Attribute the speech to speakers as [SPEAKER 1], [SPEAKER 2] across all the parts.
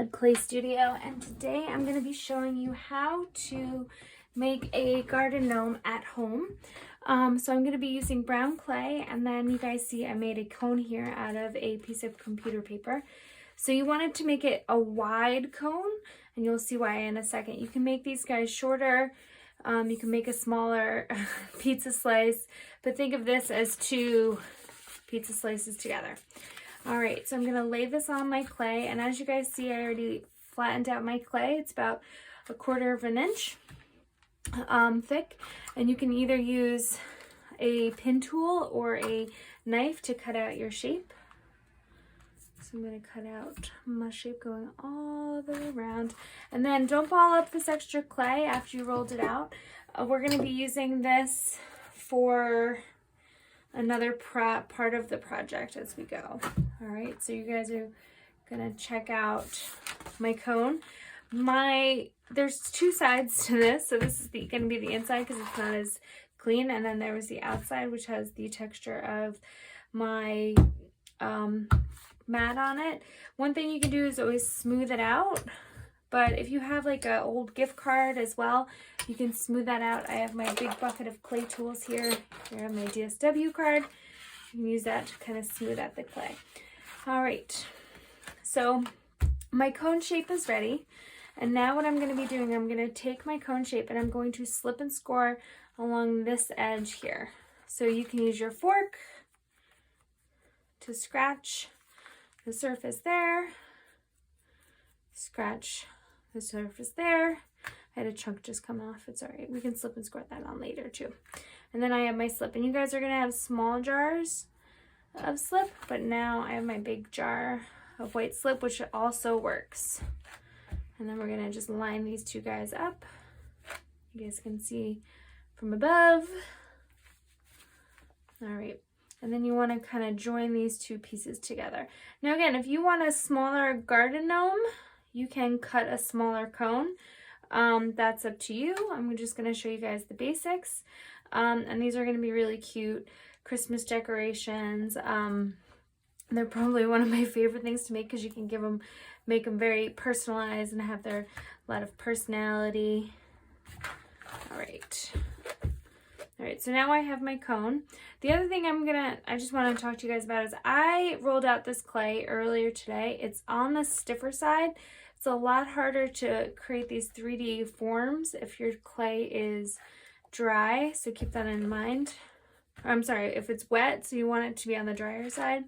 [SPEAKER 1] Clay Studio, and today I'm going to be showing you how to make a garden gnome at home. So I'm going to be using brown clay, and then you guys see I made a cone here out of a piece of computer paper. So you wanted to make it a wide cone, and you'll see why in a second. You can make these guys shorter, you can make a smaller pizza slice, but think of this as two pizza slices together. Alright, so I'm going to lay this on my clay, and as you guys see, I already flattened out my clay. It's about 1/4 of an inch thick, and you can either use a pin tool or a knife to cut out your shape. So I'm going to cut out my shape going all the way around, and then don't ball up this extra clay after you rolled it out. We're going to be using this for another part of the project as we go. All right, so you guys are gonna check out my cone. There's two sides to this, so this is gonna be the inside because it's not as clean, and then there was the outside, which has the texture of my mat on it. One thing you can do is always smooth it out, but if you have like an old gift card as well, you can smooth that out. I have my big bucket of clay tools here. Here I have my DSW card. You can use that to kind of smooth out the clay. All right, so my cone shape is ready. And now what I'm going to be doing, I'm going to take my cone shape and I'm going to slip and score along this edge here. So you can use your fork to scratch the surface there, scratch the surface there. I had a chunk just come off. It's all right. We can slip and squirt that on later too. And then I have my slip. And you guys are going to have small jars of slip, but now I have my big jar of white slip, which also works. And then we're going to just line these two guys up. You guys can see from above. All right. And then you want to kind of join these two pieces together. Now again, if you want a smaller garden gnome, you can cut a smaller cone. That's up to you. I'm just going to show you guys the basics. And these are going to be really cute Christmas decorations. They're probably one of my favorite things to make because you can make them very personalized and have a lot of personality. All right. All right, so now I have my cone. The other thing I just want to talk to you guys about is I rolled out this clay earlier today. It's on the stiffer side. It's a lot harder to create these 3D forms if your clay is dry, so keep that in mind. I'm sorry, if it's wet, so you want it to be on the drier side.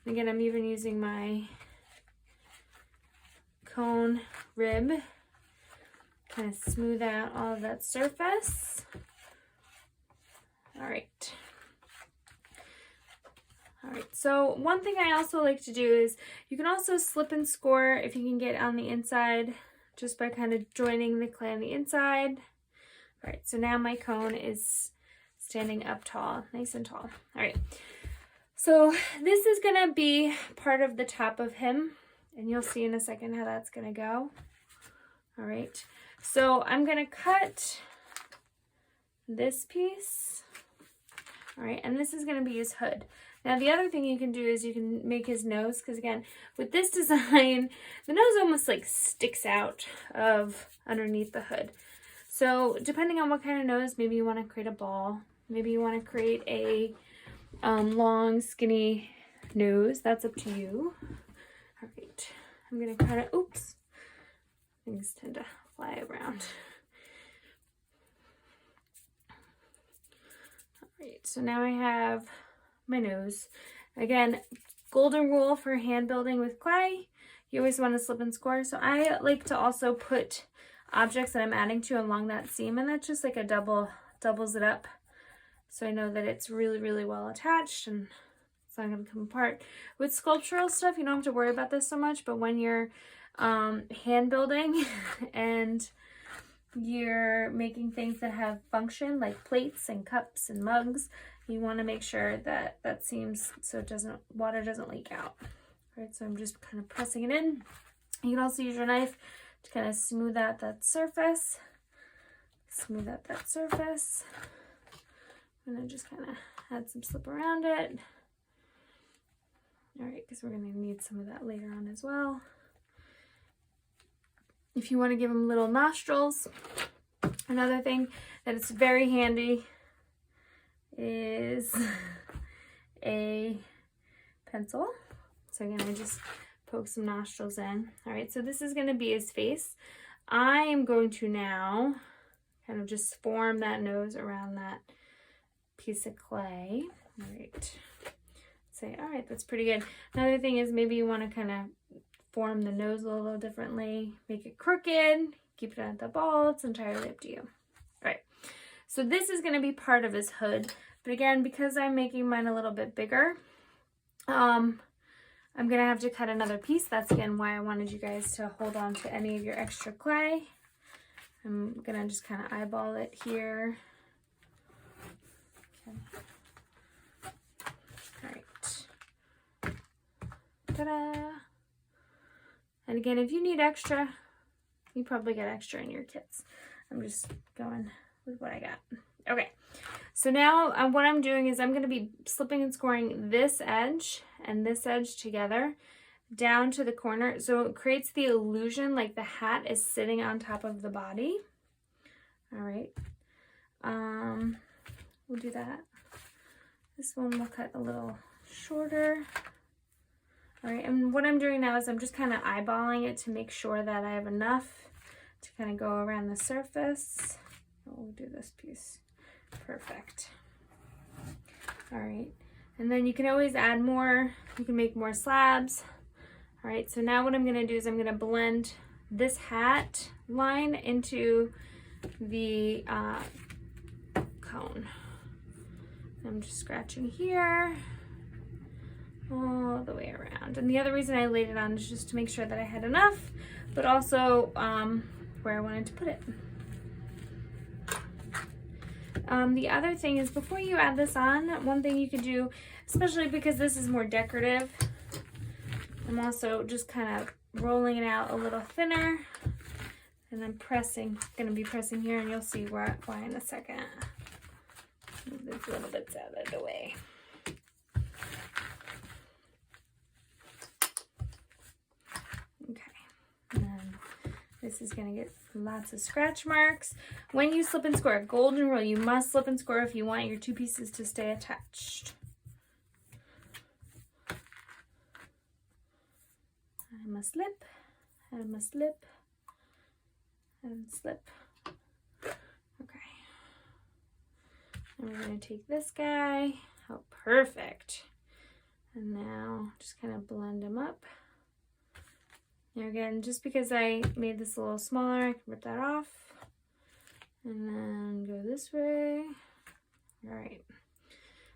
[SPEAKER 1] And again, I'm even using my cone rib, kind of smooth out all of that surface. All right. All right, so one thing I also like to do is you can also slip and score if you can get on the inside just by kind of joining the clay on the inside. All right, so now my cone is standing up tall, nice and tall. All right, so this is gonna be part of the top of him, and you'll see in a second how that's gonna go. All right, so I'm gonna cut this piece. All right, and this is gonna be his hood. Now the other thing you can do is you can make his nose, because again, with this design, the nose almost like sticks out of underneath the hood. So depending on what kind of nose, maybe you want to create a ball. Maybe you want to create a long, skinny nose. That's up to you. All right, I'm going to kind of, oops, things tend to fly around. All right, so now I have my nose. Again, golden rule for hand building with clay, you always want to slip and score. So I like to also put objects that I'm adding to along that seam, and that's just like a doubles it up, so I know that it's really, really well attached and it's not going to come apart. With sculptural stuff, you don't have to worry about this so much, but when you're hand building and you're making things that have function like plates and cups and mugs, you want to make sure that that seams so water doesn't leak out. All right, so I'm just kind of pressing it in. You can also use your knife to kind of smooth out that surface. Smooth out that surface. And then just kind of add some slip around it. All right, because we're going to need some of that later on as well. if you want to give them little nostrils. Another thing that is very handy is a pencil. So again, I just poke some nostrils in. All right, so this is going to be his face. I am going to now kind of just form that nose around that piece of clay. All right. Say, all right, that's pretty good. Another thing is maybe you want to kind of form the nose a little differently, make it crooked, keep it at the ball. It's entirely up to you. All right. So this is going to be part of his hood. But again, because I'm making mine a little bit bigger, I'm going to have to cut another piece. That's again why I wanted you guys to hold on to any of your extra clay. I'm going to just kind of eyeball it here. Okay. All right. Ta-da! And again, if you need extra, you probably get extra in your kits. I'm just going with what I got. Okay, so now what I'm doing is I'm going to be slipping and scoring this edge and this edge together down to the corner. So it creates the illusion like the hat is sitting on top of the body. All right. We'll do that. This one we'll cut a little shorter. All right, and what I'm doing now is I'm just kind of eyeballing it to make sure that I have enough to kind of go around the surface. We'll do this piece. Perfect. All right, and then you can always add more. You can make more slabs. All right, so now what I'm gonna do is I'm gonna blend this hat line into the cone. I'm just scratching here all the way around. And the other reason I laid it on is just to make sure that I had enough, but also where I wanted to put it. The other thing is before you add this on, one thing you could do, especially because this is more decorative, I'm also just kind of rolling it out a little thinner, and I'm going to be pressing here, and you'll see why in a second. Move these little bits out of the way. Okay, and then this is going to get lots of scratch marks. When you slip and score, golden rule, you must slip and score if you want your two pieces to stay attached. I must slip, I must slip, and slip. Okay. And we're going to take this guy. Oh, perfect. And now just kind of blend him up. Now again, just because I made this a little smaller, I can rip that off. And then go this way. All right.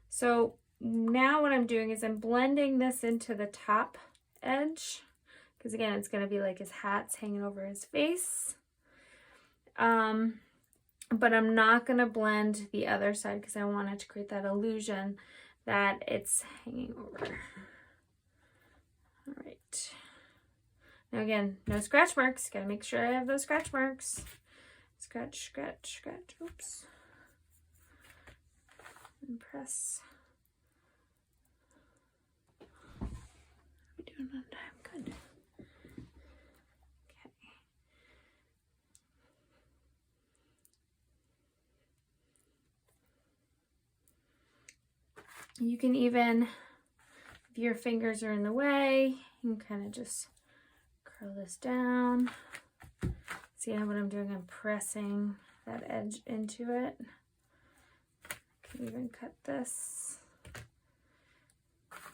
[SPEAKER 1] So now what I'm doing is I'm blending this into the top edge. Because again, it's going to be like his hat's hanging over his face. But I'm not going to blend the other side because I wanted to create that illusion that it's hanging over. All right. Now again, no scratch marks. Gotta make sure I have those scratch marks. Scratch, scratch, scratch. Oops. And press. How are we doing on time? Good. Okay. You can even, if your fingers are in the way, you can kind of just curl this down. See how what I'm doing? I'm pressing that edge into it. You can even cut this.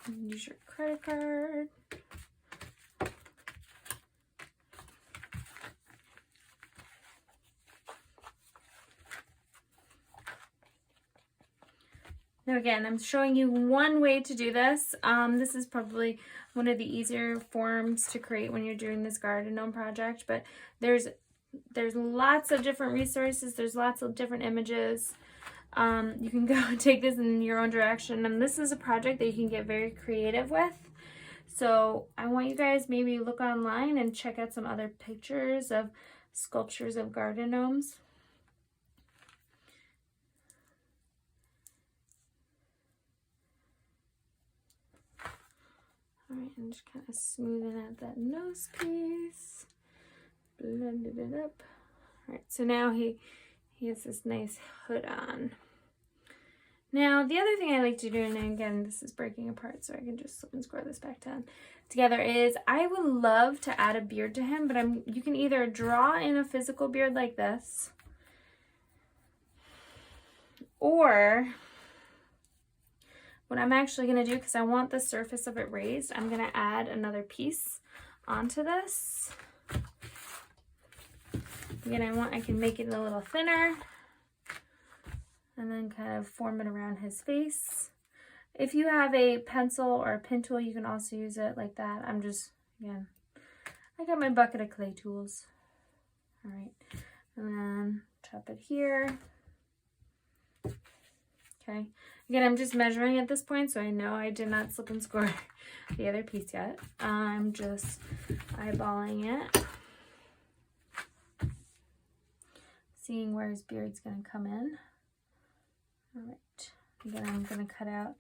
[SPEAKER 1] And use your credit card. Now again, I'm showing you one way to do this. This is probably one of the easier forms to create when you're doing this garden gnome project, but there's lots of different resources. There's lots of different images. You can go and take this in your own direction, and this is a project that you can get very creative with. So I want you guys maybe look online and check out some other pictures of sculptures of garden gnomes. All right, and just kind of smoothing out that nose piece. blended it up. All right, so now he has this nice hood on. Now, the other thing I like to do, and again, this is breaking apart, so I can just slip and score this back down together, is I would love to add a beard to him, but you can either draw in a physical beard like this, or what I'm actually going to do, because I want the surface of it raised, I'm going to add another piece onto this. Again, I can make it a little thinner and then kind of form it around his face. If you have a pencil or a pin tool, you can also use it like that. I'm just, again, I got my bucket of clay tools. All right, and then chop it here. Okay, again, I'm just measuring at this point, so I know I did not slip and score the other piece yet. I'm just eyeballing it, seeing where his beard's gonna come in. All right, again, I'm gonna cut out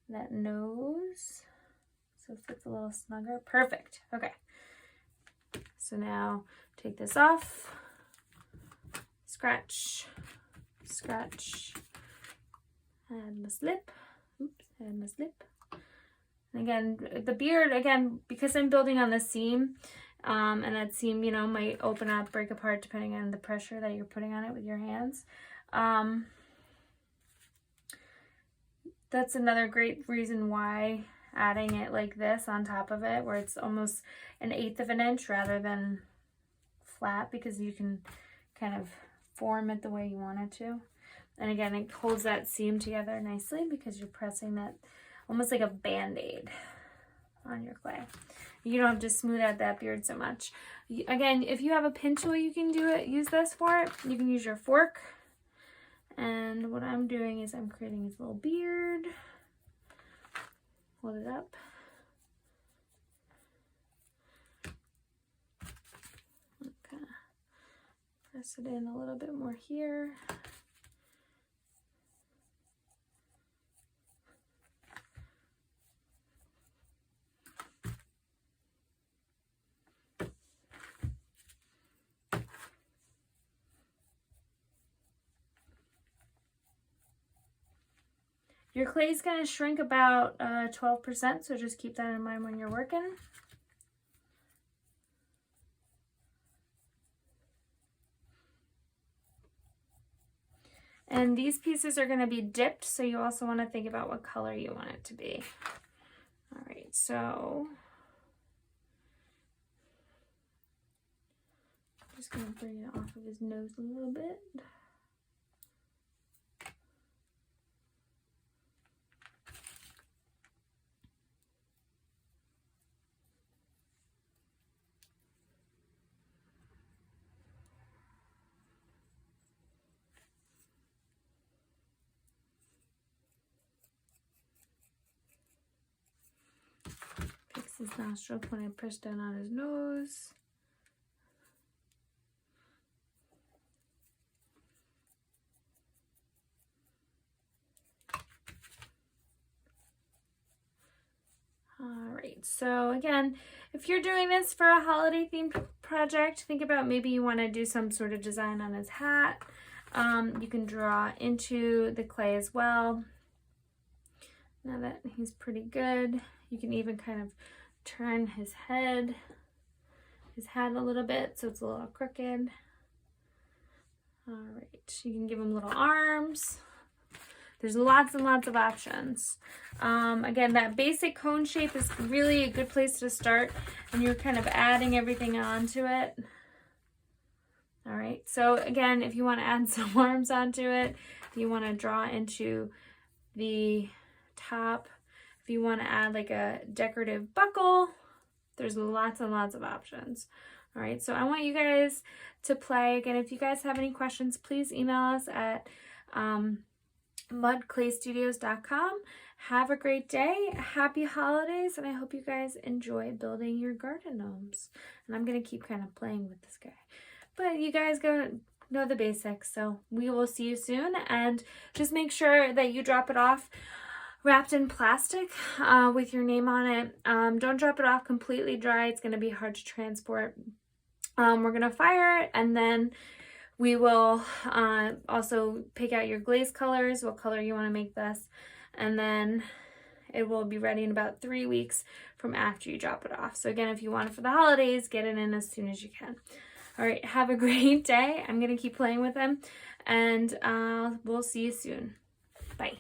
[SPEAKER 1] that nose so it fits a little snugger. Perfect, okay. So now take this off, scratch, scratch, add my slip, oops, add my slip. And again, the beard, again, because I'm building on the seam, and that seam, you know, might open up, break apart depending on the pressure that you're putting on it with your hands. That's another great reason why adding it like this on top of it, where it's almost 1/8 of an inch rather than flat, because you can kind of form it the way you want it to. And again, it holds that seam together nicely because you're pressing that almost like a band-aid on your clay. You don't have to smooth out that beard so much. Again, if you have a pin tool, you can use this for it. You can use your fork. And what I'm doing is I'm creating his little beard. Hold it up. Okay. Press it in a little bit more here. Your clay is going to shrink about 12%, so just keep that in mind when you're working. And these pieces are going to be dipped, so you also want to think about what color you want it to be. All right, so I'm just going to bring it off of his nose a little bit. Fix his nostril when I press down on his nose. Alright, so again, if you're doing this for a holiday themed project, think about maybe you want to do some sort of design on his hat. You can draw into the clay as well. Now that he's pretty good, you can even kind of turn his hat a little bit so it's a little crooked. Alright, you can give him little arms. There's lots and lots of options. Again, that basic cone shape is really a good place to start, and you're kind of adding everything onto it. All right, so again, if you want to add some arms onto it, if you want to draw into the top, if you want to add like a decorative buckle, there's lots and lots of options. All right, so I want you guys to play. Again, if you guys have any questions, please email us at mudclaystudios.com. Have a great day, happy holidays, and I hope you guys enjoy building your garden gnomes. And I'm going to keep kind of playing with this guy. But you guys go know the basics, so we will see you soon. And just make sure that you drop it off wrapped in plastic with your name on it. Don't drop it off completely dry. It's going to be hard to transport. We're gonna fire it, and then we will also pick out your glaze colors, what color you want to make this, and then it will be ready in about 3 weeks from after you drop it off. So again, if you want it for the holidays, get it in as soon as you can. All right, have a great day. I'm gonna keep playing with them, and we'll see you soon. Bye.